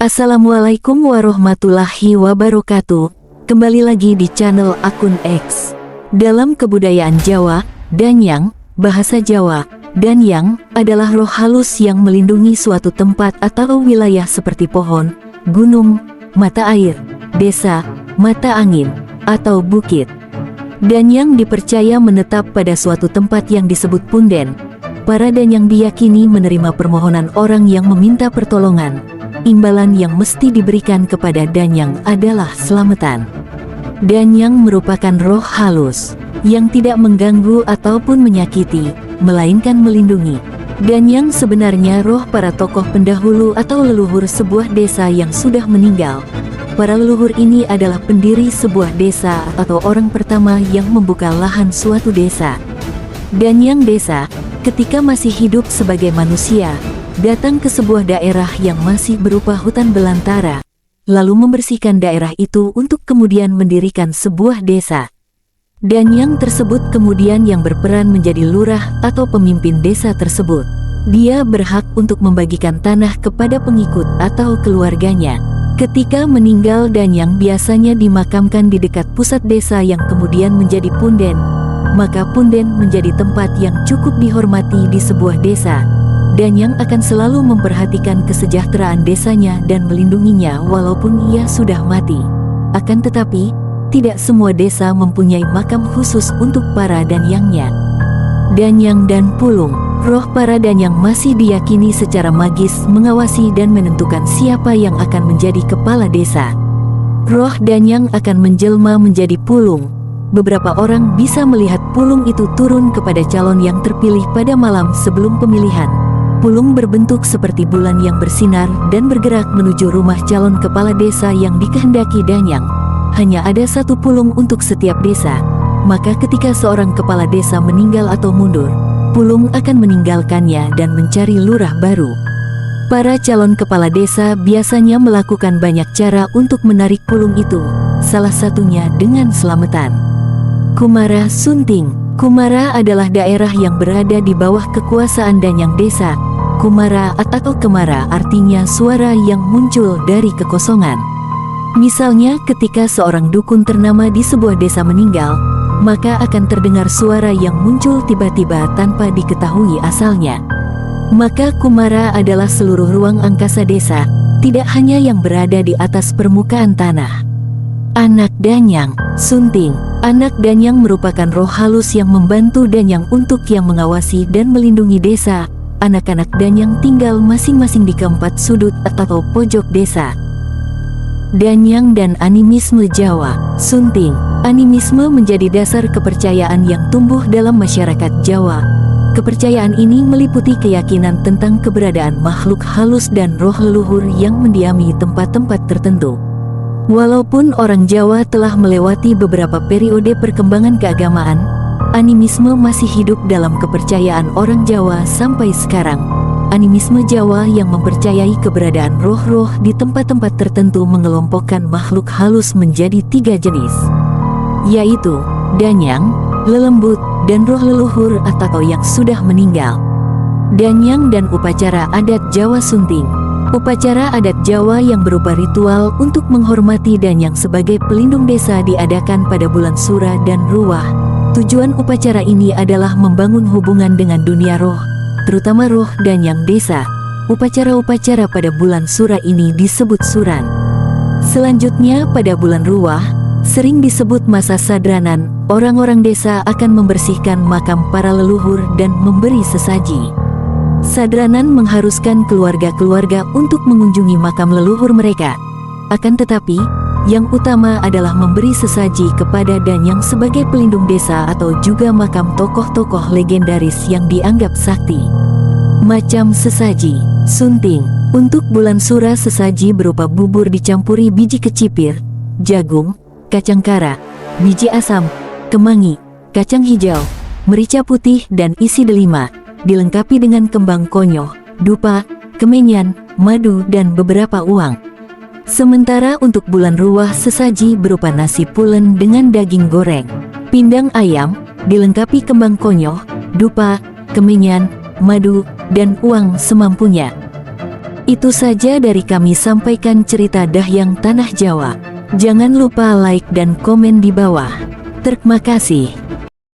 Assalamualaikum warahmatullahi wabarakatuh. Kembali lagi di channel Akun X. Dalam kebudayaan Jawa, Danyang, bahasa Jawa, Danyang adalah roh halus yang melindungi suatu tempat atau wilayah seperti pohon, gunung, mata air, desa, mata angin, atau bukit. Danyang dipercaya menetap pada suatu tempat yang disebut punden. Para Danyang diyakini menerima permohonan orang yang meminta pertolongan. Imbalan yang mesti diberikan kepada Danyang adalah selamatan. Danyang merupakan roh halus yang tidak mengganggu ataupun menyakiti, melainkan melindungi. Danyang sebenarnya roh para tokoh pendahulu atau leluhur sebuah desa yang sudah meninggal. Para leluhur ini adalah pendiri sebuah desa atau orang pertama yang membuka lahan suatu desa. Danyang desa, ketika masih hidup sebagai manusia, datang ke sebuah daerah yang masih berupa hutan belantara, lalu membersihkan daerah itu untuk kemudian mendirikan sebuah desa. Danyang tersebut kemudian yang berperan menjadi lurah atau pemimpin desa tersebut. Dia berhak untuk membagikan tanah kepada pengikut atau keluarganya. Ketika meninggal, Danyang biasanya dimakamkan di dekat pusat desa yang kemudian menjadi punden. Maka punden menjadi tempat yang cukup dihormati di sebuah desa. Danyang akan selalu memperhatikan kesejahteraan desanya dan melindunginya walaupun ia sudah mati. Akan tetapi, tidak semua desa mempunyai makam khusus untuk para Danyangnya. Danyang dan Pulung, roh para Danyang masih diyakini secara magis mengawasi dan menentukan siapa yang akan menjadi kepala desa. Roh Danyang akan menjelma menjadi Pulung. Beberapa orang bisa melihat Pulung itu turun kepada calon yang terpilih pada malam sebelum pemilihan. Pulung berbentuk seperti bulan yang bersinar dan bergerak menuju rumah calon kepala desa yang dikehendaki Danyang. Hanya ada satu pulung untuk setiap desa. Maka ketika seorang kepala desa meninggal atau mundur, pulung akan meninggalkannya dan mencari lurah baru. Para calon kepala desa biasanya melakukan banyak cara untuk menarik pulung itu, salah satunya dengan selamatan. Kumara Sunting. Kumara adalah daerah yang berada di bawah kekuasaan Danyang desa. Kumara atau kemara artinya suara yang muncul dari kekosongan. Misalnya ketika seorang dukun ternama di sebuah desa meninggal, maka akan terdengar suara yang muncul tiba-tiba tanpa diketahui asalnya. Maka kumara adalah seluruh ruang angkasa desa, tidak hanya yang berada di atas permukaan tanah. Anak Danyang, Sunting. Anak Danyang merupakan roh halus yang membantu Danyang untuk yang mengawasi dan melindungi desa. Anak-anak Danyang tinggal masing-masing di keempat sudut atau pojok desa. Danyang dan animisme Jawa. Sunting. Animisme menjadi dasar kepercayaan yang tumbuh dalam masyarakat Jawa. Kepercayaan ini meliputi keyakinan tentang keberadaan makhluk halus dan roh leluhur yang mendiami tempat-tempat tertentu. Walaupun orang Jawa telah melewati beberapa periode perkembangan keagamaan, animisme masih hidup dalam kepercayaan orang Jawa sampai sekarang. Animisme Jawa yang mempercayai keberadaan roh-roh di tempat-tempat tertentu mengelompokkan makhluk halus menjadi 3 jenis, yaitu Danyang, lelembut, dan roh leluhur atau yang sudah meninggal. Danyang dan upacara adat Jawa Sunting. Upacara adat Jawa yang berupa ritual untuk menghormati Danyang sebagai pelindung desa diadakan pada bulan Sura dan Ruwah. Tujuan upacara ini adalah membangun hubungan dengan dunia roh, terutama roh Danyang desa. Upacara-upacara pada bulan Sura ini disebut Suran. Selanjutnya pada bulan Ruwah, sering disebut masa sadranan, orang-orang desa akan membersihkan makam para leluhur dan memberi sesaji. Sadranan mengharuskan keluarga-keluarga untuk mengunjungi makam leluhur mereka. Akan tetapi, yang utama adalah memberi sesaji kepada Danyang sebagai pelindung desa atau juga makam tokoh-tokoh legendaris yang dianggap sakti. Macam sesaji. Sunting. Untuk bulan Sura sesaji berupa bubur dicampuri biji kecipir, jagung, kacang kara, biji asam, kemangi, kacang hijau, merica putih dan isi delima, dilengkapi dengan kembang konyoh, dupa, kemenyan, madu dan beberapa uang. Sementara untuk bulan Ruwah sesaji berupa nasi pulen dengan daging goreng, pindang ayam, dilengkapi kembang konyoh, dupa, kemenyan, madu, dan uang semampunya. Itu saja dari kami sampaikan cerita Dahyang Tanah Jawa. Jangan lupa like dan komen di bawah. Terima kasih.